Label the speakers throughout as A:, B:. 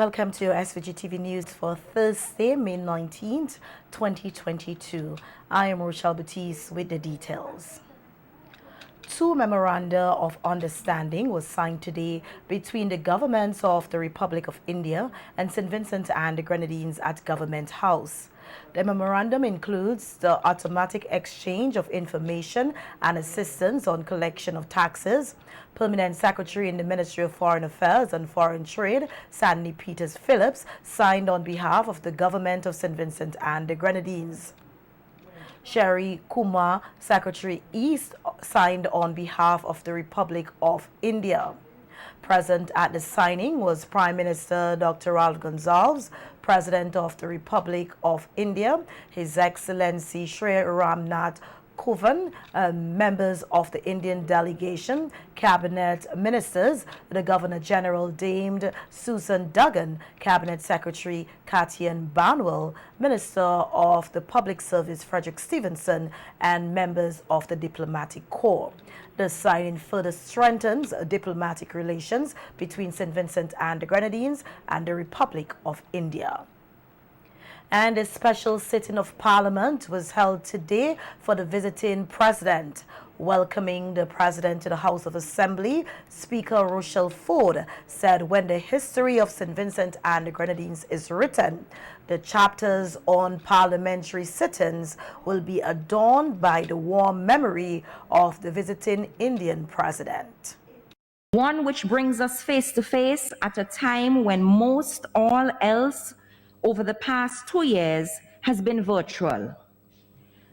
A: Welcome to SVG-TV News for Thursday, May 19th, 2022. I am Rochelle Batiste with the details. Two memoranda of understanding was signed today between the governments of the Republic of India and St. Vincent and the Grenadines at Government House. The memorandum includes the automatic exchange of information and assistance on collection of taxes. Permanent Secretary in the Ministry of Foreign Affairs and Foreign Trade, Sandy Peters Phillips, signed on behalf of the government of St. Vincent and the Grenadines. Sherry Kumar, Secretary East, signed on behalf of the Republic of India. Present at the signing was Prime Minister Dr. Ralph Gonsalves, President of the Republic of India, His Excellency Shri Ram Nath Kovind, members of the Indian delegation, cabinet ministers, the Governor General Dame Susan Duggan, Cabinet Secretary Katian Banwell, Minister of the Public Service Frederick Stevenson, and members of the Diplomatic Corps. The signing further strengthens diplomatic relations between St. Vincent and the Grenadines and the Republic of India. And a special sitting of Parliament was held today for the visiting President. Welcoming the President to the House of Assembly, Speaker Rochelle Ford said when the history of St. Vincent and the Grenadines is written, the chapters on parliamentary sittings will be adorned by the warm memory of the visiting Indian President.
B: One which brings us face to face at a time when most all else over the past 2 years has been virtual.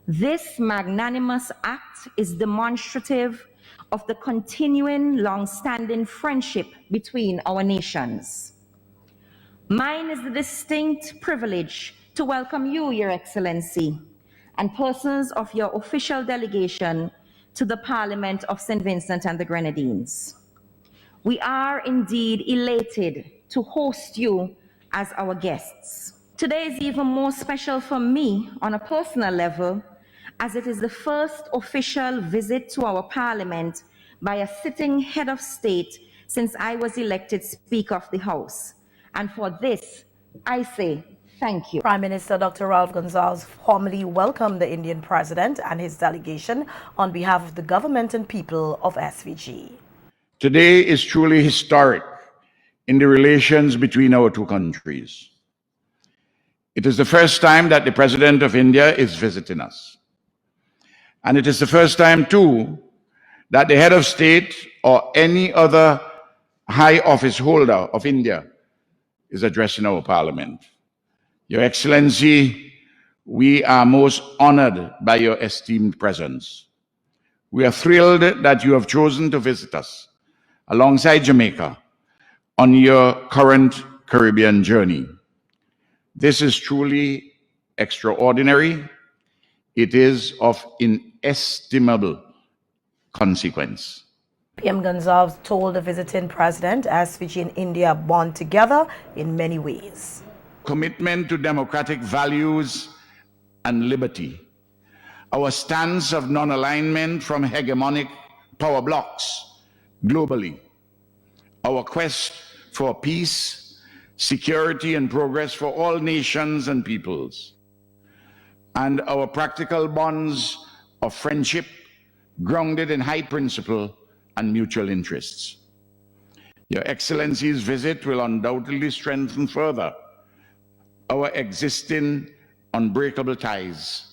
B: This magnanimous act is demonstrative of the continuing long-standing friendship between our nations. Mine is the distinct privilege to welcome you, Your Excellency, and persons of your official delegation to the Parliament of St. Vincent and the Grenadines. We are indeed elated to host you as our guests. Today is even more special for me on a personal level, as it is the first official visit to our Parliament by a sitting head of state since I was elected Speaker of the House. And for this, I say thank you.
A: Prime Minister Dr. Ralph Gonsalves formally welcomed the Indian President and his delegation on behalf of the government and people of SVG.
C: Today is truly historic in the relations between our two countries. It is the first time that the President of India is visiting us. And it is the first time, too, that the head of state or any other high office holder of India is addressing our Parliament. Your Excellency, we are most honored by your esteemed presence. We are thrilled that you have chosen to visit us alongside Jamaica on your current Caribbean journey. This is truly extraordinary. It is of inestimable consequence.
A: PM Gonsalves told the visiting president SVG and India bond together in many ways.
C: Commitment to democratic values and liberty. Our stance of non-alignment from hegemonic power blocs globally. Our quest for peace, security, and progress for all nations and peoples. And our practical bonds of friendship grounded in high principle and mutual interests. Your Excellency's visit will undoubtedly strengthen further our existing unbreakable ties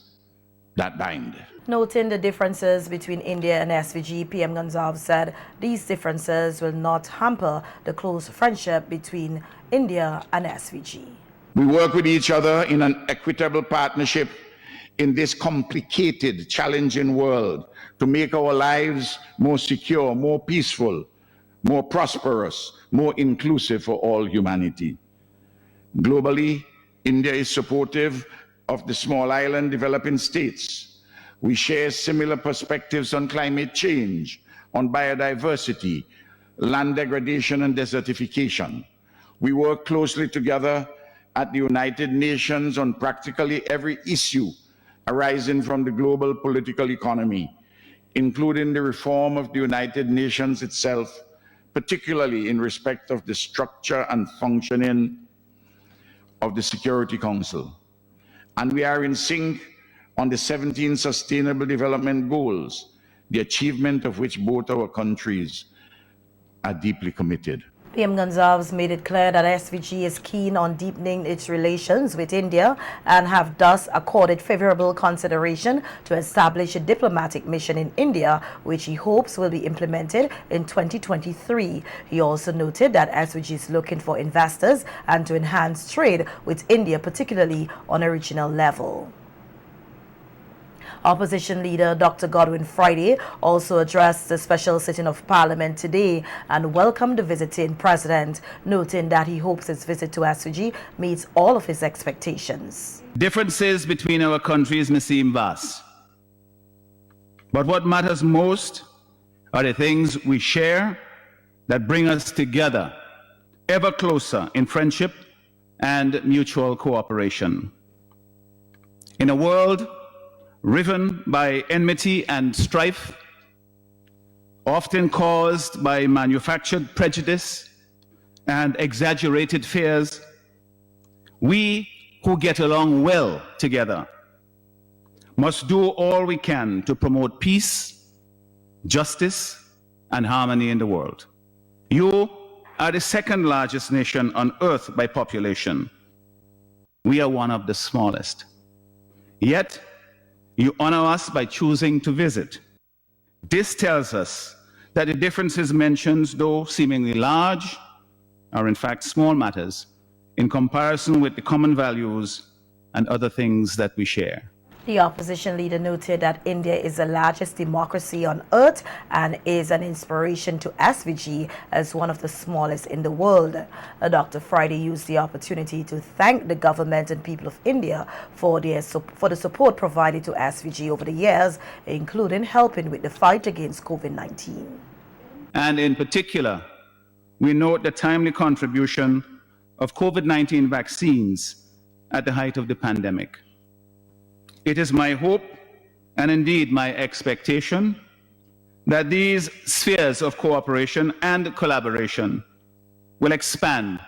C: that bind.
A: Noting the differences between India and SVG, PM Gonsalves said these differences will not hamper the close friendship between India and SVG.
C: We work with each other in an equitable partnership in this complicated, challenging world to make our lives more secure, more peaceful, more prosperous, more inclusive for all humanity. Globally, India is supportive of the small island developing states. We share similar perspectives on climate change, on biodiversity, land degradation and desertification. We work closely together at the United Nations on practically every issue arising from the global political economy, including the reform of the United Nations itself, particularly in respect of the structure and functioning of the Security Council, and we are in sync on the 17 Sustainable Development Goals, the achievement of which both our countries are deeply committed.
A: PM Gonzalez made it clear that SVG is keen on deepening its relations with India and have thus accorded favorable consideration to establish a diplomatic mission in India, which he hopes will be implemented in 2023. He also noted that SVG is looking for investors and to enhance trade with India, particularly on a regional level. Opposition leader Dr. Godwin Friday also addressed the special sitting of Parliament today and welcomed the visiting president, noting that he hopes his visit to SVG meets all of his expectations.
D: Differences between our countries may seem vast, but what matters most are the things we share that bring us together ever closer in friendship and mutual cooperation. In a world riven by enmity and strife, often caused by manufactured prejudice and exaggerated fears, we who get along well together must do all we can to promote peace, justice, and harmony in the world. You are the second largest nation on earth by population. We are one of the smallest. Yet, you honor us by choosing to visit. This tells us that the differences mentioned, though seemingly large, are in fact small matters in comparison with the common values and other things that we share.
A: The opposition leader noted that India is the largest democracy on earth and is an inspiration to SVG as one of the smallest in the world. Dr. Friday used the opportunity to thank the government and people of India for the support provided to SVG over the years, including helping with the fight against COVID-19.
D: And in particular, we note the timely contribution of COVID-19 vaccines at the height of the pandemic. It is my hope, and indeed my expectation, that these spheres of cooperation and collaboration will expand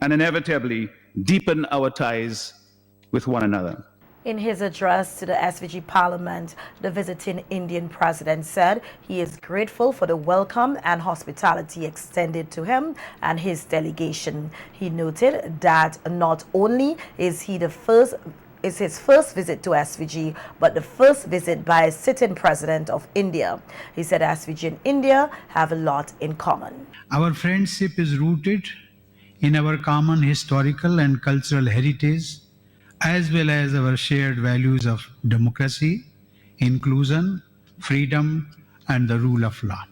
D: and inevitably deepen our ties with one another.
A: In his address to the SVG Parliament, the visiting Indian president said he is grateful for the welcome and hospitality extended to him and his delegation. He noted that not only is his first visit to SVG, but the first visit by a sitting president of India. He said SVG and India have a lot in common.
E: Our friendship is rooted in our common historical and cultural heritage, as well as our shared values of democracy, inclusion, freedom, and the rule of law.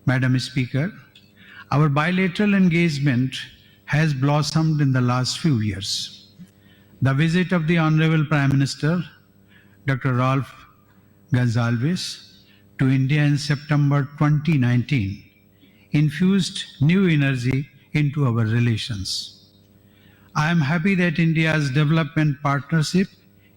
E: Madam Speaker, our bilateral engagement has blossomed in the last few years. The visit of the Honorable Prime Minister, Dr. Ralph Gonzalez, to India in September 2019 infused new energy into our relations. I am happy that India's development partnership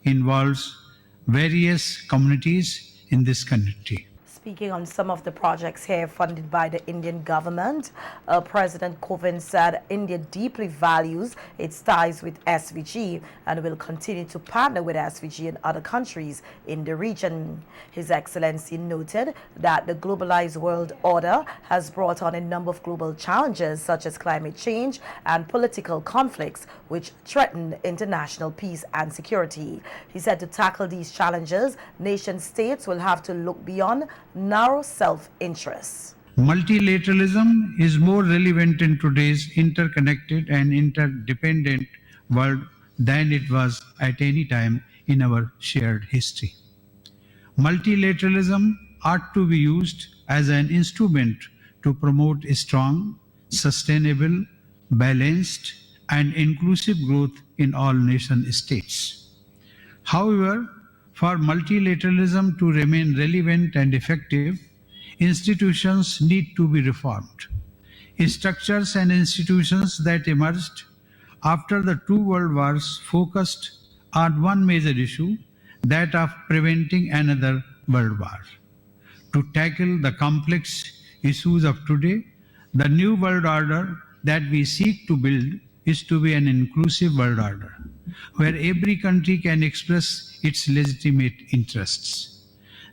E: involves various communities in this country.
A: Speaking on some of the projects here funded by the Indian government, President Kovind said India deeply values its ties with SVG and will continue to partner with SVG and other countries in the region. His Excellency noted that the globalized world order has brought on a number of global challenges such as climate change and political conflicts which threaten international peace and security. He said to tackle these challenges, nation states will have to look beyond narrow self-interests.
E: Multilateralism is more relevant in today's interconnected and interdependent world than it was at any time in our shared history. Multilateralism ought to be used as an instrument to promote a strong, sustainable, balanced, and inclusive growth in all nation states. However, for multilateralism to remain relevant and effective, institutions need to be reformed. Structures and institutions that emerged after the two world wars focused on one major issue, that of preventing another world war. To tackle the complex issues of today, the new world order that we seek to build is to be an inclusive world order, where every country can express its legitimate interests.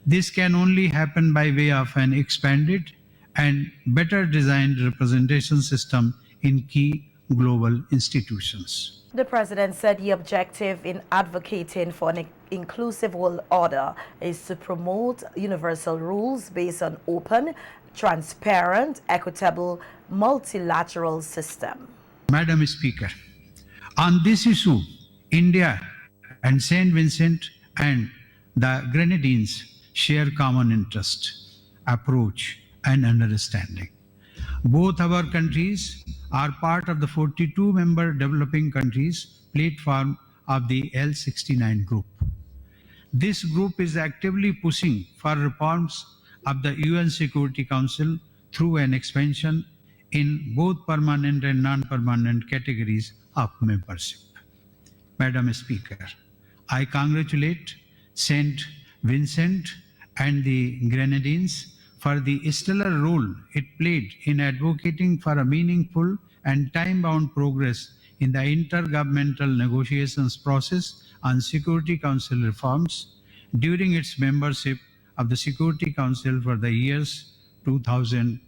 E: This can only happen by way of an expanded and better designed representation system in key global institutions.
A: The president said the objective in advocating for an inclusive world order is to promote universal rules based on open, transparent, equitable, multilateral system.
E: Madam Speaker, on this issue, India and St. Vincent and the Grenadines share common interest, approach, and understanding. Both our countries are part of the 42-member developing countries platform of the L69 group. This group is actively pushing for reforms of the UN Security Council through an expansion in both permanent and non-permanent categories of membership. Madam Speaker, I congratulate St. Vincent and the Grenadines for the stellar role it played in advocating for a meaningful and time-bound progress in the intergovernmental negotiations process on Security Council reforms during its membership of the Security Council for the years 2020-21.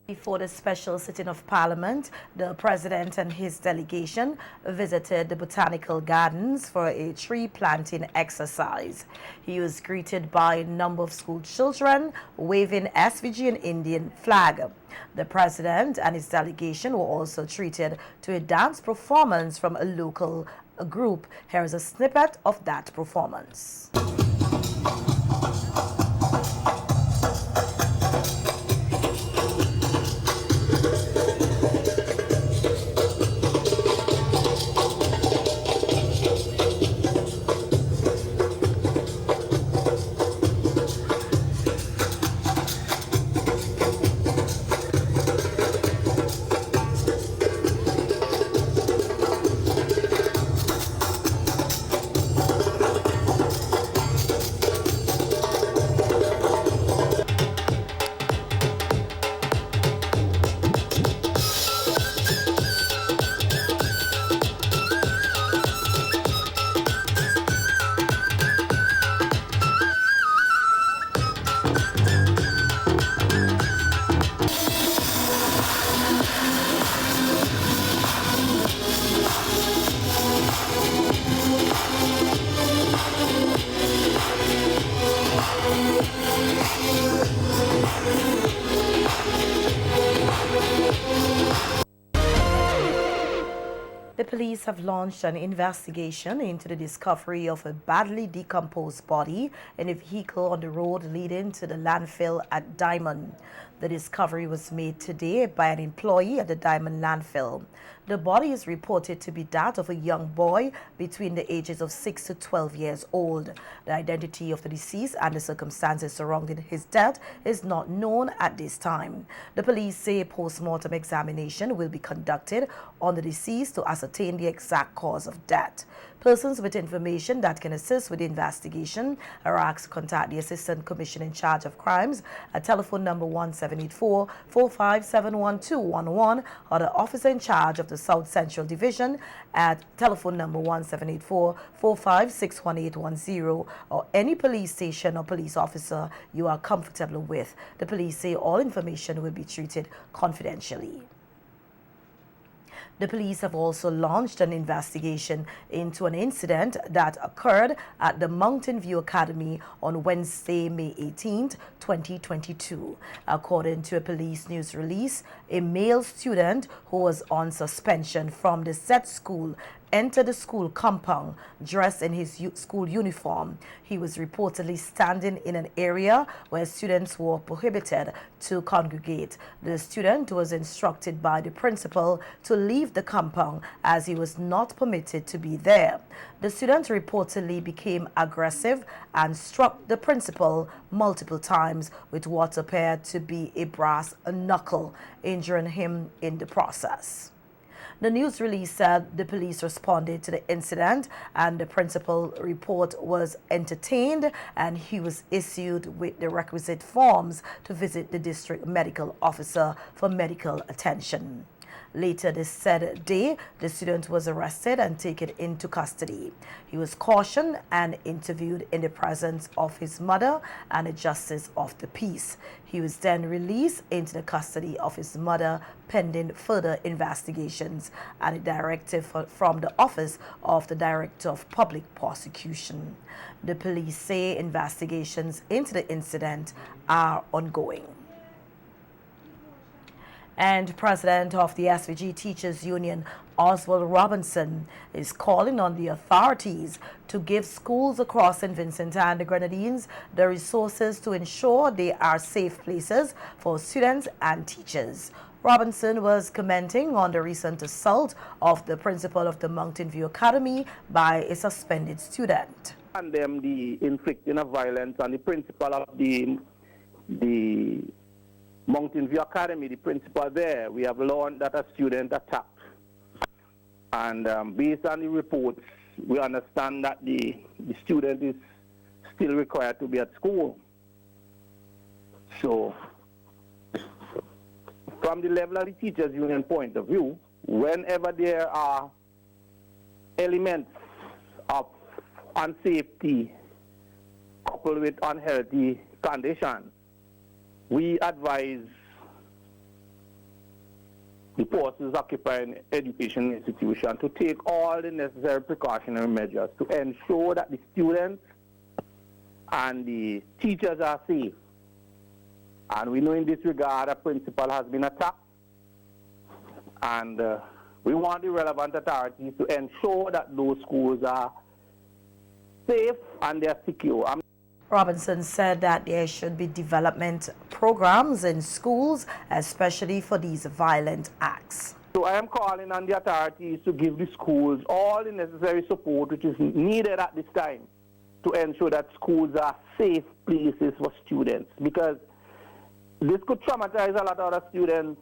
A: Before the special sitting of Parliament, the President and his delegation visited the Botanical Gardens for a tree planting exercise. He was greeted by a number of school children waving SVG and Indian flag. The President and his delegation were also treated to a dance performance from a local group. Here is a snippet of that performance. The police have launched an investigation into the discovery of a badly decomposed body in a vehicle on the road leading to the landfill at Diamond. The discovery was made today by an employee at the Diamond landfill. The body is reported to be that of a young boy between the ages of 6 to 12 years old. The identity of the deceased and the circumstances surrounding his death is not known at this time. The police say a post-mortem examination will be conducted on the deceased to ascertain the exact cause of death. Persons with information that can assist with the investigation are asked to contact the Assistant Commissioner in charge of crimes at telephone number 1784-457-1211 or the officer in charge of the South Central Division at telephone number 1784-456-1810 or any police station or police officer you are comfortable with. The police say all information will be treated confidentially. The police have also launched an investigation into an incident that occurred at the Mountain View Academy on Wednesday, May 18th, 2022. According to a police news release, a male student who was on suspension from the said school entered the school compound dressed in his school uniform. He was reportedly standing in an area where students were prohibited to congregate. The student was instructed by the principal to leave the compound as he was not permitted to be there. The student reportedly became aggressive and struck the principal multiple times with what appeared to be a brass knuckle, injuring him in the process. The news release said the police responded to the incident and the principal report was entertained and he was issued with the requisite forms to visit the district medical officer for medical attention. Later this said day, the student was arrested and taken into custody. He was cautioned and interviewed in the presence of his mother and a justice of the peace. He was then released into the custody of his mother pending further investigations and a directive from the Office of the Director of Public Prosecution. The police say investigations into the incident are ongoing. And President of the SVG Teachers Union, Oswald Robinson, is calling on the authorities to give schools across St. Vincent and the Grenadines the resources to ensure they are safe places for students and teachers. Robinson was commenting on the recent assault of the principal of the Mountain View Academy by a suspended student.
F: And them the inflicting of violence on the principal of the Mountain View Academy, the principal there. We have learned that a student attacked. And based on the reports, we understand that the student is still required to be at school. So, from the level of the teachers' union point of view, whenever there are elements of unsafety coupled with unhealthy conditions, we advise the forces occupying education institutions to take all the necessary precautionary measures to ensure that the students and the teachers are safe. And we know in this regard a principal has been attacked, and we want the relevant authorities to ensure that those schools are safe and they are secure.
A: Robinson said that there should be development programs in schools, especially for these violent acts.
F: So I am calling on the authorities to give the schools all the necessary support which is needed at this time to ensure that schools are safe places for students, because this could traumatize a lot of other students,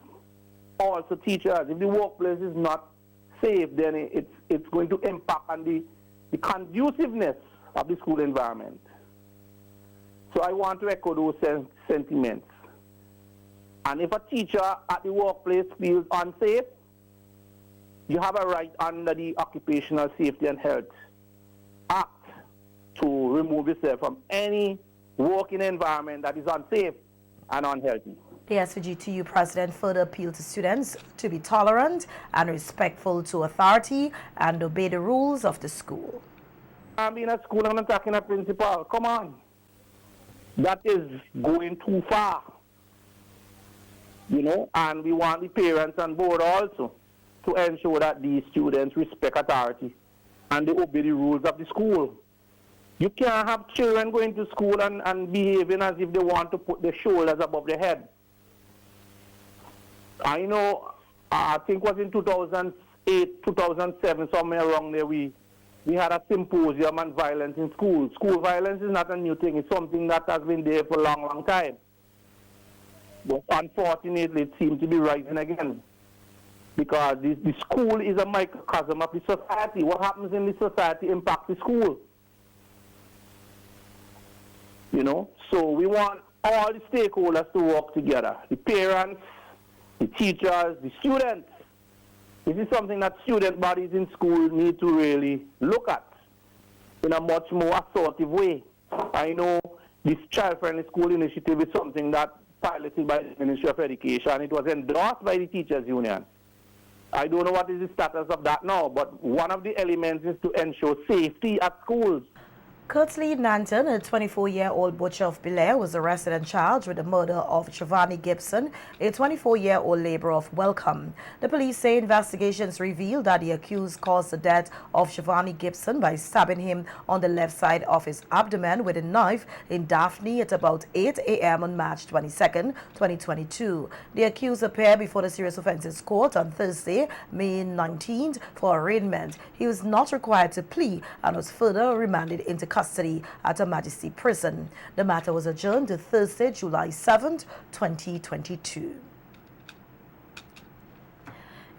F: also teachers. If the workplace is not safe, then it's going to impact on the conduciveness of the school environment. So I want to echo those sentiments. And if a teacher at the workplace feels unsafe, you have a right under the Occupational Safety and Health Act to remove yourself from any working environment that is unsafe and unhealthy.
A: The SVGTU president further appealed to students to be tolerant and respectful to authority and obey the rules of the school.
F: I'm in a school and attacking a principal. Come on. That is going too far. You know, and we want the parents on board also to ensure that these students respect authority and they obey the rules of the school. You can't have children going to school and behaving as if they want to put their shoulders above their head. I know, I think it was in 2008, 2007, somewhere around there, we had a symposium on violence in schools. School violence is not a new thing. It's something that has been there for a long, long time. But unfortunately, it seems to be rising again. Because the school is a microcosm of the society. What happens in the society impacts the school. You know, so we want all the stakeholders to work together. The parents, the teachers, the students. This is something that student bodies in school need to really look at in a much more assertive way. I know this child-friendly school initiative is something that piloted by the Ministry of Education. It was endorsed by the Teachers Union. I don't know what is the status of that now, but one of the elements is to ensure safety at schools.
A: Curtly Nanton, a 24-year-old butcher of Belair, was arrested and charged with the murder of Giovanni Gibson, a 24-year-old laborer of Welcome. The police say investigations revealed that the accused caused the death of Giovanni Gibson by stabbing him on the left side of his abdomen with a knife in Daphne at about 8 a.m. on March 22, 2022. The accused appeared before the Serious Offences Court on Thursday, May 19th, for arraignment. He was not required to plea and was further remanded into custody at a Majesty prison. The matter was adjourned to Thursday, July 7, 2022.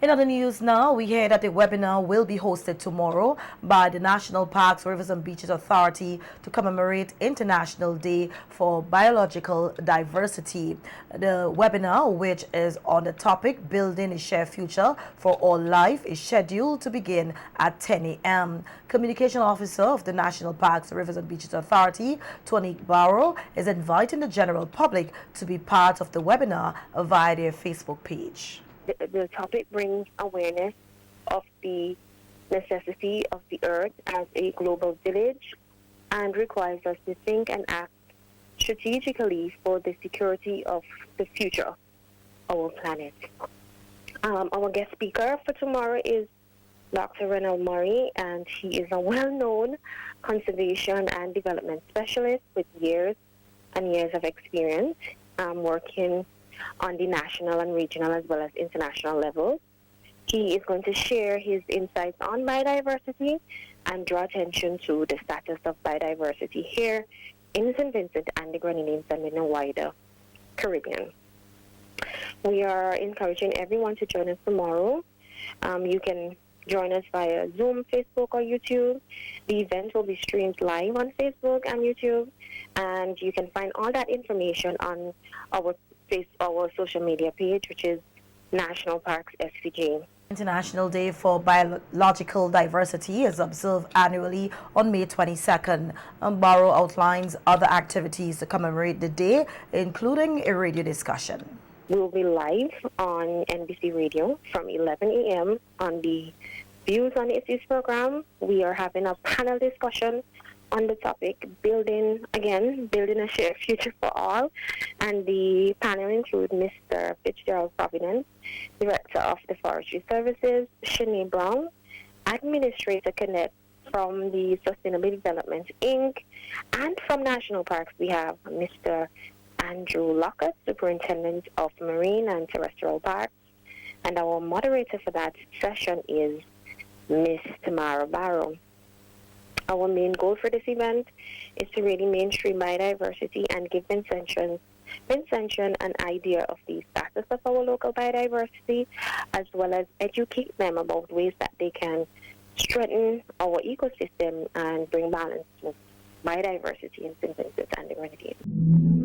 A: In other news now, we hear that the webinar will be hosted tomorrow by the National Parks, Rivers and Beaches Authority to commemorate International Day for Biological Diversity. The webinar, which is on the topic Building a Shared Future for All Life, is scheduled to begin at 10 a.m. Communication Officer of the National Parks, Rivers and Beaches Authority, Tony Barrow, is inviting the general public to be part of the webinar via their Facebook page.
G: The topic brings awareness of the necessity of the earth as a global village and requires us to think and act strategically for the security of the future of our planet. Our guest speaker for tomorrow is Dr. Ronald Murray, and he is a well-known conservation and development specialist with years and years of experience working on the national and regional as well as international levels. He is going to share his insights on biodiversity and draw attention to the status of biodiversity here in St. Vincent and the Grenadines and in the wider Caribbean. We are encouraging everyone to join us tomorrow. You can join us via Zoom, Facebook, or YouTube. The event will be streamed live on Facebook and YouTube, and you can find all that information on our social media page, which is National Parks SVG.
A: International Day for Biological Diversity is observed annually on May 22nd. Barrow outlines other activities to commemorate the day, including a radio discussion.
G: We will be live on NBC Radio from 11 a.m. on the Views on Issues program. We are having a panel discussion on the topic building a shared future for all, and the panel includes Mr. Fitzgerald Providence, Director of the Forestry Services, Shanae Brown, Administrator Connect from the Sustainable Development Inc., and from National Parks we have Mr. Andrew Lockett, Superintendent of Marine and Terrestrial Parks, and our moderator for that session is Ms. Tamara Barrow. Our main goal for this event is to really mainstream biodiversity and give Vincentian an idea of the status of our local biodiversity, as well as educate them about ways that they can strengthen our ecosystem and bring balance to biodiversity in St. Vincent and the Grenadines.